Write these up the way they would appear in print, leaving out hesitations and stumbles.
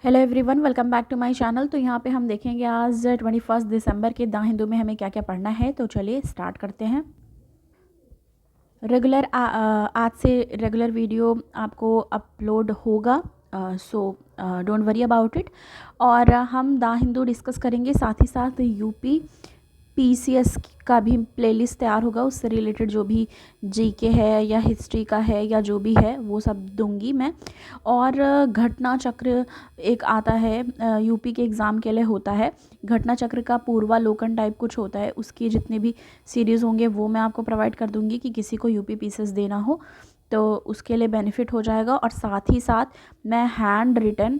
Hello everyone, welcome back to my channel. तो यहाँ पे हम देखेंगे आज 21 दिसंबर के द हिंदू में हमें क्या क्या पढ़ना है। तो चलिए स्टार्ट करते हैं। आज से रेगुलर वीडियो आपको अपलोड होगा, so don't worry about it. और हम द हिंदू डिस्कस करेंगे, साथ ही साथ यूपी पीसीएस का भी प्लेलिस्ट तैयार होगा, उससे रिलेटेड जो भी जीके है या हिस्ट्री का है या जो भी है वो सब दूंगी मैं। और घटना चक्र एक आता है, यूपी के एग्ज़ाम के लिए होता है। घटना चक्र का पूर्वालोकन टाइप कुछ होता है, उसके जितने भी सीरीज़ होंगे वो मैं आपको प्रोवाइड कर दूंगी कि किसी को यूपी पीसीएस देना हो तो उसके लिए बेनिफिट हो जाएगा। और साथ ही साथ मैं हैंड रिटन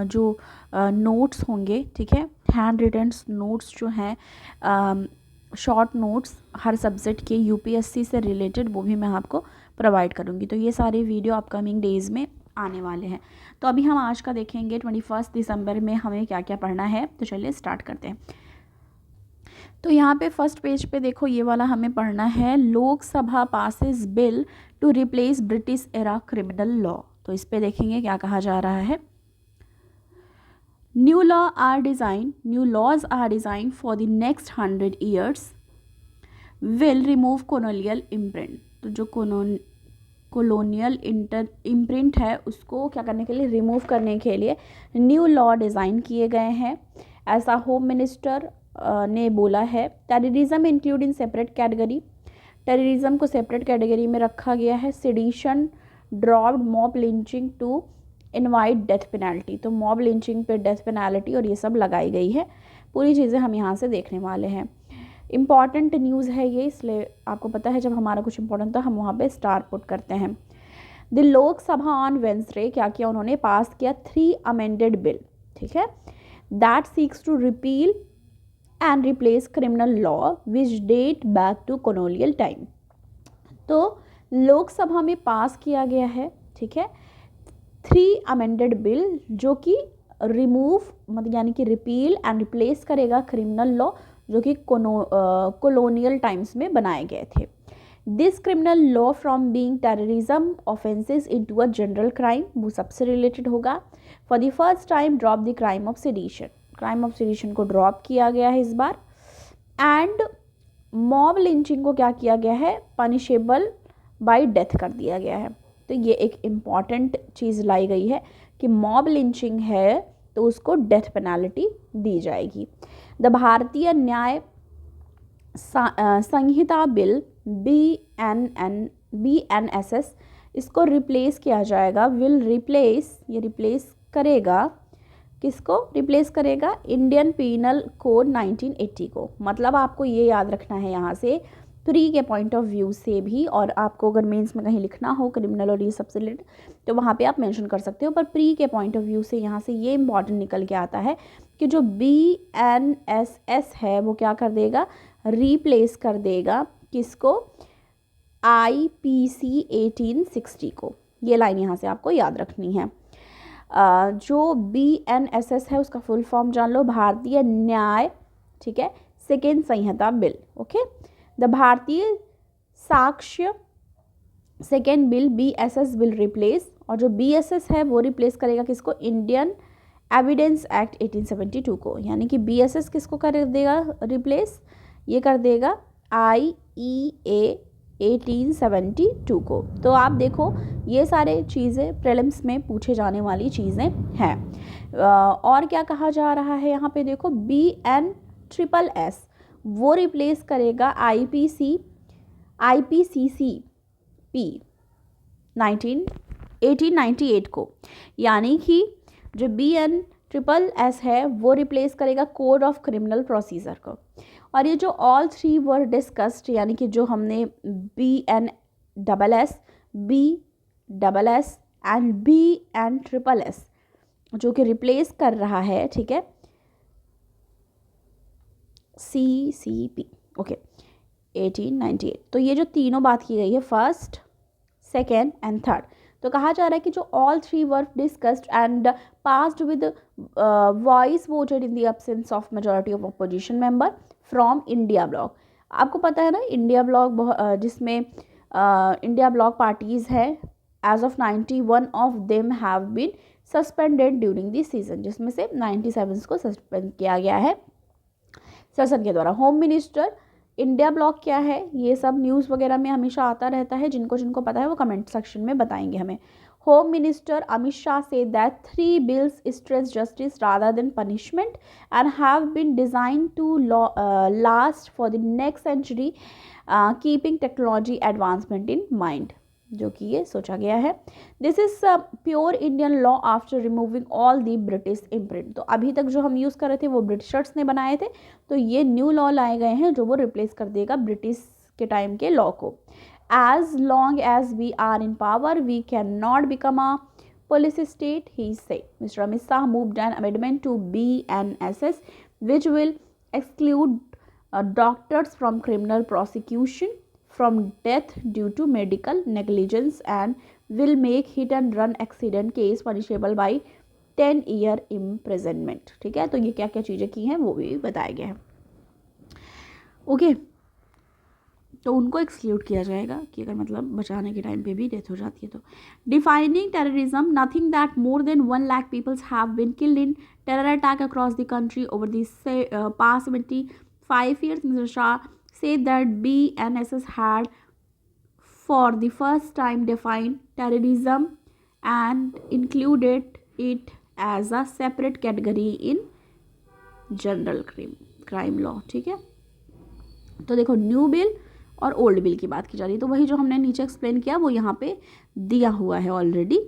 जो नोट्स होंगे, ठीक है, हैंड रिटन नोट्स जो हैं, शॉर्ट नोट्स हर सब्जेक्ट के यूपीएससी से रिलेटेड, वो भी मैं आपको प्रोवाइड करूँगी। तो ये सारे वीडियो अपकमिंग डेज़ में आने वाले हैं। तो अभी हम आज का देखेंगे 21 दिसंबर में हमें क्या क्या पढ़ना है। तो चलिए स्टार्ट करते हैं। तो यहाँ पे फर्स्ट पेज पे देखो, ये वाला हमें पढ़ना है, Lok Sabha passes bill to replace British era criminal law. तो इस पे देखेंगे क्या कहा जा रहा है। New laws are design for the next 100 years will remove colonial imprint. तो जो कॉलोनियल इम्प्रिंट है उसको क्या करने के लिए, रिमूव करने के लिए न्यू लॉ डिज़ाइन किए गए हैं, ऐसा होम मिनिस्टर ने बोला है। Terrorism include in separate category, terrorism को सेपरेट कैटेगरी में रखा गया है। Sedition dropped mob lynching to invite death penalty, तो मॉब लिंचिंग पे डेथ पेनल्टी और ये सब लगाई गई है। पूरी चीज़ें हम यहाँ से देखने वाले हैं। इम्पॉर्टेंट न्यूज़ है ये, इसलिए आपको पता है जब हमारा कुछ इंपॉर्टेंट था हम वहाँ पे स्टार पुट करते हैं। द लोकसभा ऑन वेंसडे क्या किया उन्होंने, पास किया 3 अमेंडेड बिल, ठीक है, that seeks to repeal and replace criminal law which date back to colonial time. तो लोकसभा में पास किया गया है, ठीक है, 3 अमेंडेड बिल जो कि रिमूव मतलब यानी कि रिपील एंड रिप्लेस करेगा क्रिमिनल लॉ जो कि कॉलोनियल टाइम्स में बनाए गए थे। This criminal law from being terrorism offences into a general crime, वो सबसे रिलेटेड होगा। For the first time drop the crime of sedition, crime of sedition को ड्रॉप किया गया है इस बार। एंड मॉब लिंचिंग को क्या किया गया है, पनिशेबल बाय डेथ कर दिया गया है। तो ये एक इम्पॉर्टेंट चीज़ लाई गई है कि मॉब लिंचिंग है तो उसको डेथ पेनाल्टी दी जाएगी। द भारतीय न्याय संहिता बिल BNSS, इसको रिप्लेस किया जाएगा, विल रिप्लेस, ये रिप्लेस करेगा, किसको रिप्लेस करेगा, इंडियन पीनल कोड 1980 को। मतलब आपको ये याद रखना है यहाँ से प्री के पॉइंट ऑफ व्यू से भी, और आपको अगर मेंस में कहीं लिखना हो क्रिमिनल और ये सबसे रिलेटेड तो वहाँ पे आप मेंशन कर सकते हो, पर प्री के पॉइंट ऑफ व्यू से यहाँ से ये इंपॉर्टेंट निकल के आता है कि जो BNSS है वो क्या कर देगा, रिप्लेस कर देगा किसको, IPC 1860 को। ये लाइन यहाँ से आपको याद रखनी है। जो BNSS है उसका फुल फॉर्म जान लो, भारतीय न्याय, ठीक है, second Samhita bill, okay. The भारतीय साक्ष्य second bill BSS will replace, और जो BSS है वो रिप्लेस करेगा किसको, इंडियन एविडेंस एक्ट 1872 को। यानी कि BSS किसको कर देगा रिप्लेस, ये कर देगा IEA 1872 को। तो आप देखो ये सारे चीज़ें प्रीलिम्स में पूछे जाने वाली चीज़ें हैं। और क्या कहा जा रहा है यहाँ पे देखो, BNSSS वो रिप्लेस करेगा IPCC 1898 को। यानी कि जो BNSSS है वो रिप्लेस करेगा कोड ऑफ क्रिमिनल प्रोसीजर को। और ये जो ऑल 3 वर डिस्कस्ड, यानी कि जो हमने BNSS एंड BNSSS जो कि रिप्लेस कर रहा है, ठीक है, CCP, ओके, 1898। तो ये जो तीनों बात की गई है, फर्स्ट सेकेंड एंड थर्ड, तो कहा जा रहा है कि जो all 3 were discussed and passed with voice voted in the absence of majority of opposition member from India bloc. आपको पता है ना इंडिया ब्लॉक, जिसमें इंडिया ब्लॉक पार्टीज़ है, as of 91 of them have been suspended during the session, जिसमें से 97 को suspend किया गया है संसद के द्वारा। होम मिनिस्टर इंडिया ब्लॉक क्या है, ये सब न्यूज़ वगैरह में हमेशा आता रहता है, जिनको जिनको पता है वो कमेंट सेक्शन में बताएंगे हमें। Home minister Amit Shah say that 3 bills stress justice rather than punishment and have been designed to last for the next century, keeping technology advancement in mind, जो कि ये सोचा गया है। This is pure Indian law after removing all the British imprint. तो अभी तक जो हम यूज़ कर रहे थे वो ब्रिटिशर्स ने बनाए थे, तो ये न्यू लॉ लाए गए हैं जो वो रिप्लेस कर देगा ब्रिटिश के टाइम के लॉ को। As long as we are in power we can not become a police state, he said. Mr. Amit Shah moved an amendment to BNSS which will exclude doctors from criminal prosecution from death due to medical negligence and will make hit and run accident case punishable by 10-year imprisonment। ठीक है, तो ये क्या क्या चीज़ें की हैं वो भी बताया गया है। ओके, तो उनको एक्सक्लूड किया जाएगा कि अगर मतलब बचाने के टाइम पे भी डेथ हो जाती है तो। Defining terrorism, nothing that more than 1 lakh peoples have been killed in terror attack across the country over the past 75 years। Mister Shah said that BNSS had for the first time defined terrorism and included it as a separate category in general crime law. ठीक है, तो देखो new bill और old bill की बात की जा रही है, तो वही जो हमने नीचे एक्सप्लेन किया वो यहाँ पे दिया हुआ है ऑलरेडी,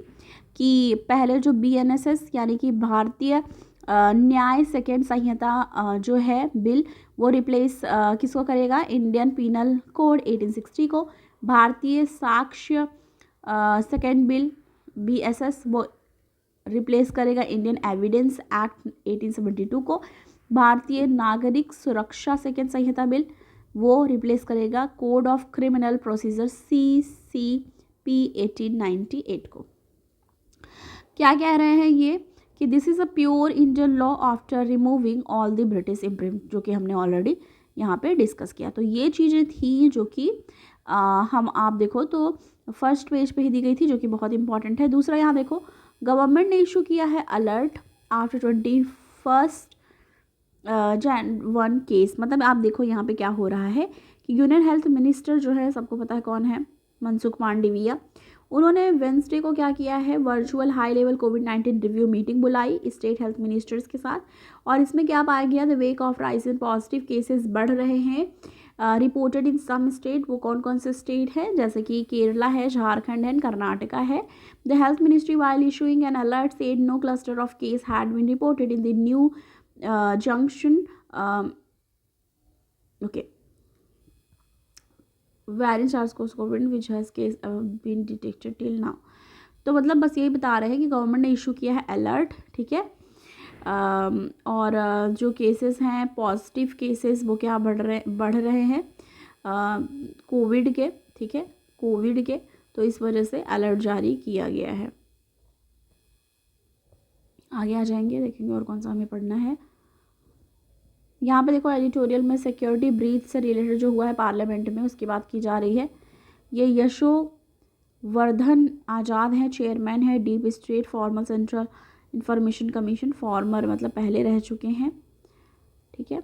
कि पहले जो BNSS यानी कि भारतीय न्याय सेकेंड संहिता जो है बिल, वो रिप्लेस किसको करेगा, इंडियन पीनल कोड 1860 को। भारतीय साक्ष्य सेकेंड बिल BSS वो रिप्लेस करेगा इंडियन एविडेंस एक्ट 1872 को। भारतीय नागरिक सुरक्षा सेकेंड संहिता बिल वो रिप्लेस करेगा code of criminal procedure CCP 1898 को। क्या कह रहे हैं ये कि this is a pure Indian law after removing all the British imprint, जो कि हमने ऑलरेडी यहाँ पे डिस्कस किया। तो ये चीज़ें थी जो कि हम आप देखो तो फर्स्ट पेज पे ही दी गई थी, जो कि बहुत इंपॉर्टेंट है। दूसरा यहाँ देखो, गवर्नमेंट ने इशू किया है अलर्ट आफ्टर 21 Jan 1 केस। मतलब आप देखो यहाँ पे क्या हो रहा है कि यूनियन हेल्थ मिनिस्टर जो है, सबको पता है कौन है, मनसुख मांडविया, उन्होंने वेंसडे को क्या किया है, वर्चुअल हाई लेवल कोविड-19 रिव्यू मीटिंग बुलाई स्टेट हेल्थ मिनिस्टर्स के साथ। और इसमें क्या पाया गया, the wake of rise in positive cases बढ़ रहे हैं रिपोर्टेड इन सम स्टेट। वो कौन कौन से स्टेट हैं, जैसे कि केरला है, झारखंड है, कर्नाटका है। The health ministry while issuing an alert said no cluster of case had been reported in the new junction okay variant SARS-CoV which has case been detected till now। तो मतलब बस यही बता रहे हैं कि गवर्नमेंट ने इशू किया है अलर्ट। ठीक है, और जो केसेस हैं पॉजिटिव केसेस वो क्या बढ़ रहे हैं कोविड के। ठीक है, कोविड के, तो इस वजह से अलर्ट जारी किया गया है। आगे आ जाएंगे, देखेंगे और कौन सा हमें पढ़ना है। यहाँ पे देखो एडिटोरियल में सिक्योरिटी ब्रीच से रिलेटेड जो हुआ है पार्लियामेंट में, उसकी बात की जा रही है। ये यशोवर्धन आज़ाद हैं, चेयरमैन है deep state farmer central information commission. Farmer मतलब पहले रह चुके हैं। ठीक है,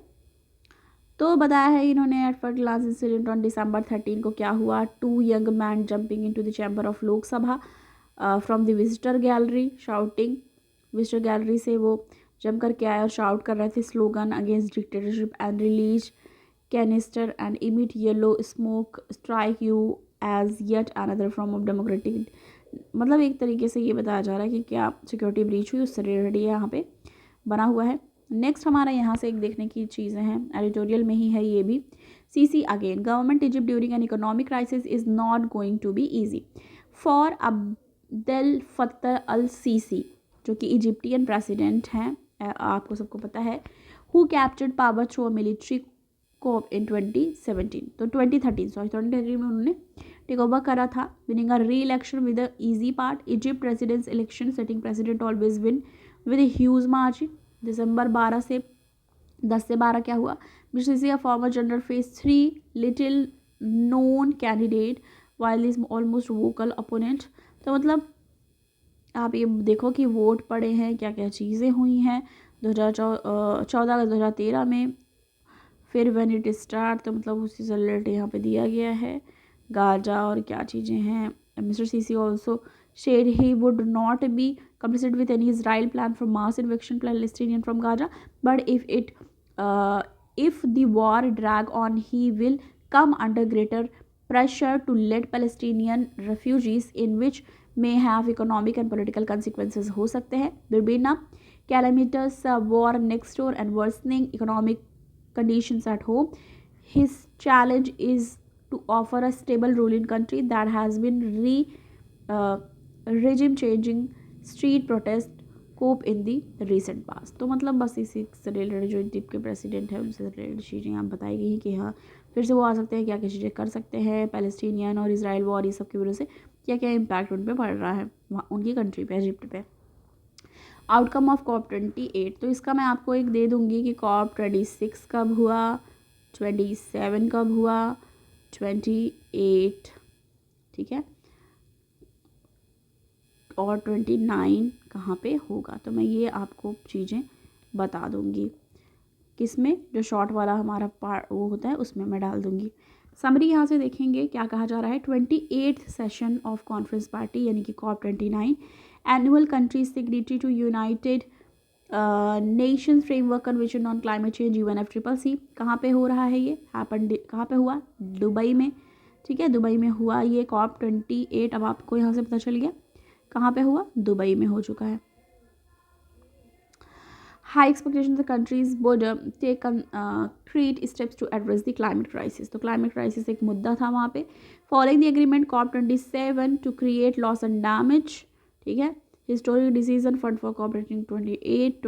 तो बताया है इन्होंने at first class incident on December 13 को क्या हुआ, 2 young men jumping into the chamber of Lok Sabha from the visitor gallery shouting. Visitor gallery से वो जम कर के आए और शाउट कर रहे थे slogan against dictatorship and release canister and emit yellow smoke strike you as yet another form of democratic. मतलब एक तरीके से ये बताया जा रहा है कि क्या सिक्योरिटी ब्रीच हुई, उससे रिलेटेड यहाँ पे बना हुआ है। नेक्स्ट हमारा यहाँ से एक देखने की चीज़ें हैं, एडिटोरियल में ही है ये भी। CC again, government Egypt during an economic crisis is not going to be easy for Abdel Fattah al Sisi, जो कि इजिप्टियन प्रेसिडेंट हैं, आपको सबको पता है, who captured power through a military coup in 2017। तो 2013 में उन्होंने टेक ओवर करा था, winning a re election with a easy part. Egypt presidents election setting president always win with a huge margin. दिसंबर 10 से 12 क्या हुआ, mister former general face 3 little known candidate while is almost vocal opponent. तो मतलब आप ये देखो कि वोट पड़े हैं, क्या क्या चीज़ें हुई हैं 2014 अगस्त 2013 में। फिर व्हेन इट स्टार्ट, तो मतलब उससे रिलेटेड यहाँ पे दिया गया है गाजा और क्या चीज़ें हैं। Mister Sisi also said he would not be complicit with any Israel plan for mass eviction Palestinian from Gaza, but if the war drag on, he will come under greater pressure to let Palestinian refugees in which may have economic and political consequences हो सकते हैं। there be ना calamitous war next door and worsening economic conditions at home. His challenge is to offer a stable ruling country that has been uh, regime changing street protest coup in the recent past. तो मतलब बस इसी से related जो Egypt के president है उनसे related चीज़ें यहाँ बताई गई हैं कि हाँ फिर से वो आ सकते हैं, क्या क्या चीज़ें कर सकते हैं, पैलेस्टीनियन और इसराइल वॉर ये सब की वजह से क्या क्या इम्पैक्ट उन पर पड़ रहा है वहाँ उनकी कंट्री पे, इजिप्ट पे। आउटकम ऑफ COP 28, तो इसका मैं आपको एक दे दूँगी कि COP 26 कब हुआ, 27 कब हुआ, 28, ठीक है, और 29 कहाँ पे होगा। तो मैं ये आपको चीज़ें बता दूँगी, किसमें, जो शॉर्ट वाला हमारा पार्ट वो होता है उसमें मैं डाल दूँगी। समरी यहाँ से देखेंगे क्या कहा जा रहा है। 28th session of conference party यानी कि COP 29 annual country signatory to United Nations framework convention on climate change UNFCCC। कहाँ पे हो रहा है ये, हैपन कहाँ पे हुआ, दुबई में, ठीक है, दुबई में हुआ ये COP 28। अब आपको यहाँ से पता चल गया कहाँ पे हुआ, दुबई में हो चुका है। High expectation the countries would take concrete steps to address the climate crisis. तो क्लाइमेट क्राइसिस एक मुद्दा था वहाँ पे। Following the agreement COP 27 to create loss and damage, ठीक है, historic decision fund for COP 28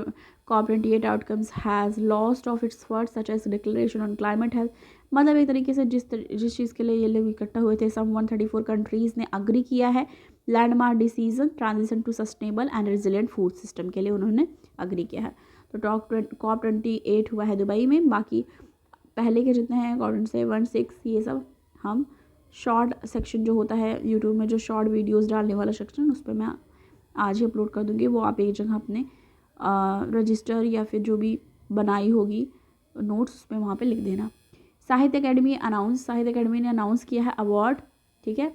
COP 28 outcomes has lost of its funds such as declaration on climate health. मतलब एक तरीके से जिस चीज़ के लिए ये लोग इकट्ठा हुए थे, सम 134 कंट्रीज़ ने अग्री किया है landmark decision transition to sustainable and resilient food system के लिए उन्होंने अग्री किया है। तो COP 28 हुआ है दुबई में। बाकी पहले के जितने हैं COP 27, 6 ये सब हम शॉर्ट सेक्शन जो होता है यूट्यूब में, जो शॉर्ट वीडियोस डालने वाला सेक्शन, उस पर मैं आज ही अपलोड कर दूँगी। वो आप एक जगह अपने रजिस्टर या फिर जो भी बनाई होगी नोट्स उस पर वहाँ पर लिख देना। साहित्य अकेडमी अनाउंस, साहित्य अकेडमी ने अनाउंस किया है अवार्ड, ठीक है,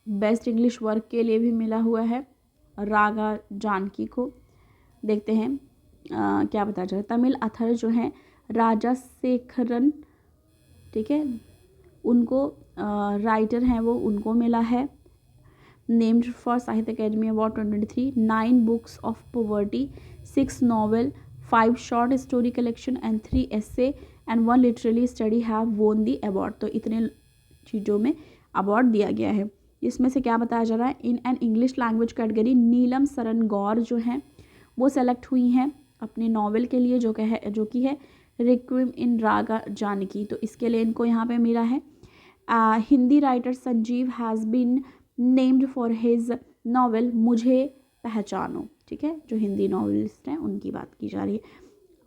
बेस्ट इंग्लिश वर्क के लिए भी मिला हुआ है रागा जानकी को। देखते हैं क्या पता चला। तमिल अथर जो हैं राजाशेखरन, ठीक है, उनको राइटर हैं वो, उनको मिला है। नेम्ड फॉर साहित्य academy award 2023, 9 books of poverty, 6 novel, 5 short story collection and 3 essay and 1 literary study have वोन दी अवार्ड। तो इतने चीज़ों में अवार्ड दिया गया है। इसमें से क्या बताया जा रहा है, in an English language category Neelam Saran Gaur जो हैं वो सेलेक्ट हुई हैं अपने नावल के लिए, जो कि है रिक्विम इन रागा जानकी। तो इसके लिए इनको यहाँ पे मिला है। Hindi writer Sanjeev has been named for his novel मुझे पहचानो, ठीक है, जो हिंदी नॉवलिस्ट हैं उनकी बात की जा रही है।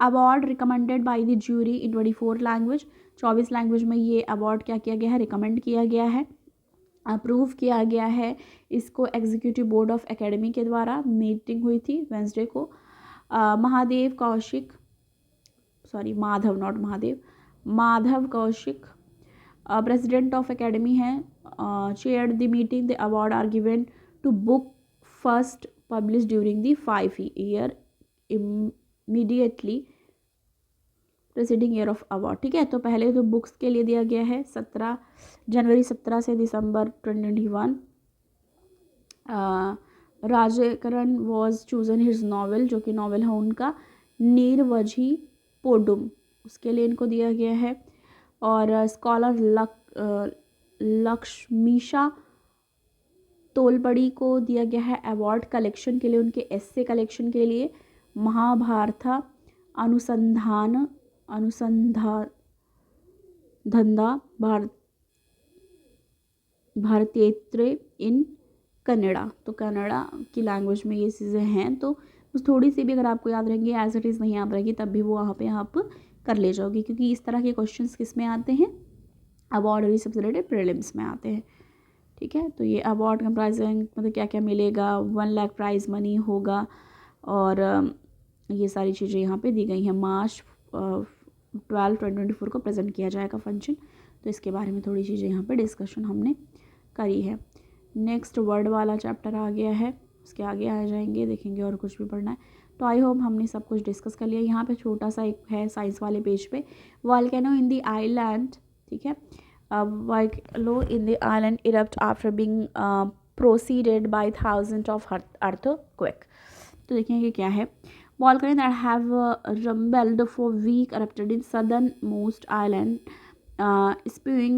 Award recommended by the jury in 24 language, 24 language में ये अवार्ड क्या किया गया है, रिकमेंड किया गया है, अप्रूव किया गया है। इसको एग्जीक्यूटिव बोर्ड ऑफ एकेडमी के द्वारा मीटिंग हुई थी वेंसडे को। Mahadev Kaushik, sorry Madhav, not Mahadev, Madhav Kaushik president of academy हैं, chair the meeting. The award are given to book first publish during the 5 year immediately presiding year of award, ठीक है। तो पहले तो बुक्स के लिए दिया गया है 17 जनवरी 17 से दिसंबर 2021। राजेकरण वॉज चूजन हिज नावल, जो कि नावल है उनका नीरवझी पोडुम, उसके लिए इनको दिया गया है। और स्कॉलर लक्ष्मीशा तोलपड़ी को दिया गया है अवार्ड कलेक्शन के लिए, उनके एस्से कलेक्शन के लिए। महाभारत अनुसंधान धंधा भारतीयत्रे इन कन्नड़ा, तो कन्नड़ा की लैंग्वेज में ये चीज़ें हैं। तो बस थोड़ी सी भी अगर आपको याद रहेंगी, एज इट इज़ नहीं याद रहेगी तब भी वो वहाँ पे आप कर ले जाओगे, क्योंकि इस तरह के क्वेश्चंस किस में आते हैं, अवार्ड और सबसे रिलेटेड प्रीलिम्स में आते हैं। ठीक है। तो ये अवार्ड कंप्राइजिंग मतलब क्या क्या मिलेगा, 1 लाख प्राइज़ मनी होगा और ये सारी चीज़ें यहाँ पे दी गई हैं। मार्च 12 2024 को प्रेजेंट किया जाएगा फंक्शन। तो इसके बारे में थोड़ी चीज़ें यहाँ पे डिस्कशन हमने करी है। नेक्स्ट वर्ड वाला चैप्टर आ गया है, उसके आगे आ जाएंगे, देखेंगे और कुछ भी पढ़ना है। तो आई होप हमने सब कुछ डिस्कस कर लिया। यहाँ पे छोटा सा एक है साइंस वाले पेज पे, वॉल्केनो इन द आइलैंड, ठीक है। Volcano in the island erupt after being proceeded by thousand of earthquake. तो देखेंगे क्या है। Volcanoes that have rumbled for weeks erupted in southernmost island, spewing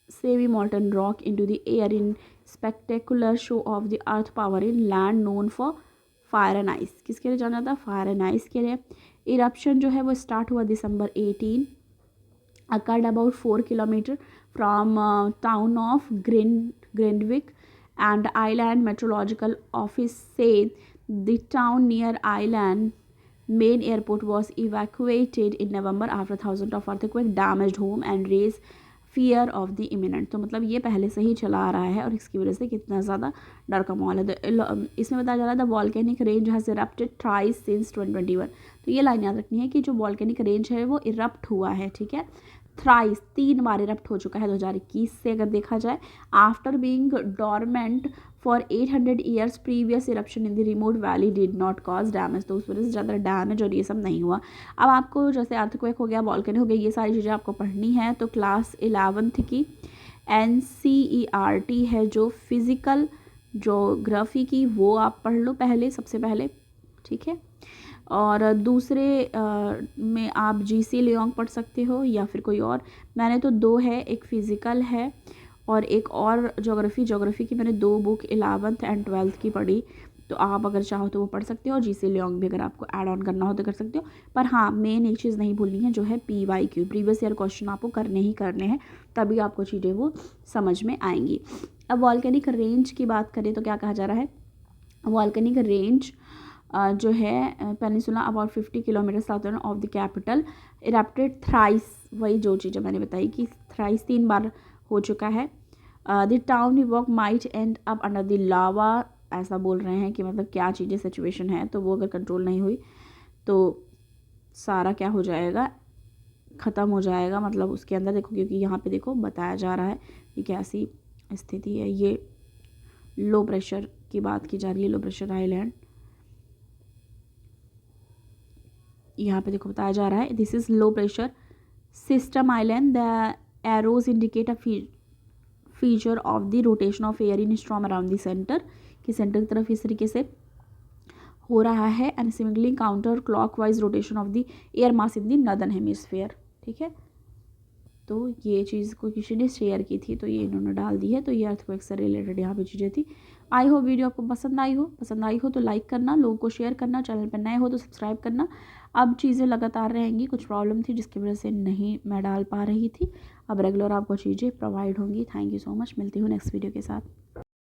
semi-molten rock into the air in spectacular show of the earth power in land known for fire and ice. किसके लिए जाना था? Fire and ice के लिए। Eruption जो है वो start हुआ December 18, occurred about 4 kilometer from town of Grindvik, and island meteorological office said the town near island main airport was evacuated in November after thousands of earthquake damaged home and raised fear of the imminent। तो मतलब ये पहले से ही चला आ रहा है और इसकी वजह से कितना ज़्यादा डर का माहौल है। तो इसमें बताया जा रहा था volcanic range has erupted thrice since 2021। तो ये लाइन याद रखनी है कि जो वॉल्केनिक रेंज है वो इरप्ट हुआ है, ठीक है। थ्राइस 3 बार इरप्ट हो चुका है 2021 से अगर देखा जाए। After being dormant for 800 years previous eruption in the remote valley did not cause damage. तो उस वजह से ज़्यादा डैमेज और ये सब नहीं हुआ। अब आपको जैसे अर्थक्वेक हो गया, वॉल्केनो हो गया, ये सारी चीज़ें आपको पढ़नी है। तो क्लास 11th की NCERT है जो फिज़िकल जोग्राफी की, वो आप पढ़ लो पहले, सबसे पहले, ठीक है। और दूसरे में आप GC लियोंग पढ़ सकते हो या फिर कोई और। मैंने तो 2 है, एक फ़िज़िकल है और एक और जोग्राफ़ी की मैंने 2 बुक 11th एंड 12th की पढ़ी। तो आप अगर चाहो तो वो पढ़ सकते हो और GC लियोंग भी अगर आपको ऐड ऑन करना हो तो कर सकते हो। पर हाँ, मेन एक चीज़ नहीं भूलनी है जो है PYQ, प्रीवियस ईयर क्वेश्चन आपको करने ही करने हैं, तभी आपको चीज़ें वो समझ में आएंगी। अब वॉल्केनिक रेंज की बात करें तो क्या कहा जा रहा है। वॉल्केनिक रेंज जो है peninsula about 50 kilometre southern of the capital erupted thrice. वही जो चीज़ें मैंने बताई कि थ्राइस 3 बार हो चुका है। The town walk might and up under the lava. ऐसा बोल रहे हैं कि मतलब क्या चीज़ें सिचुएशन है, तो वो अगर कंट्रोल नहीं हुई तो सारा क्या हो जाएगा, ख़त्म हो जाएगा। मतलब उसके अंदर देखो, क्योंकि यहाँ पे देखो बताया जा रहा है कि कैसी स्थिति है। ये लो प्रेशर की बात की जा रही है, लो प्रेशर आइलैंड। यहाँ पे देखो बताया जा रहा है this is low pressure system island. The arrows indicate a feature of the rotation of air in storm around the centre, कि सेंटर की तरफ इस तरीके से हो रहा है। And similarly counter clockwise rotation of the air mass in the northern hemisphere, ठीक है। तो ये चीज़ को किसी ने शेयर की थी तो ये इन्होंने डाल दी है। तो ये अर्थक्वेक से रिलेटेड यहाँ पे चीज़ें थी। आई हो वीडियो आपको पसंद आई हो तो लाइक करना, लोगों को शेयर करना, चैनल पर नए हो तो सब्सक्राइब करना। अब चीज़ें लगातार रहेंगी, कुछ प्रॉब्लम थी जिसकी वजह से नहीं मैं डाल पा रही थी, अब रेगुलर आपको चीज़ें प्रोवाइड होंगी। थैंक यू सो मच, मिलती हूँ नेक्स्ट वीडियो के साथ।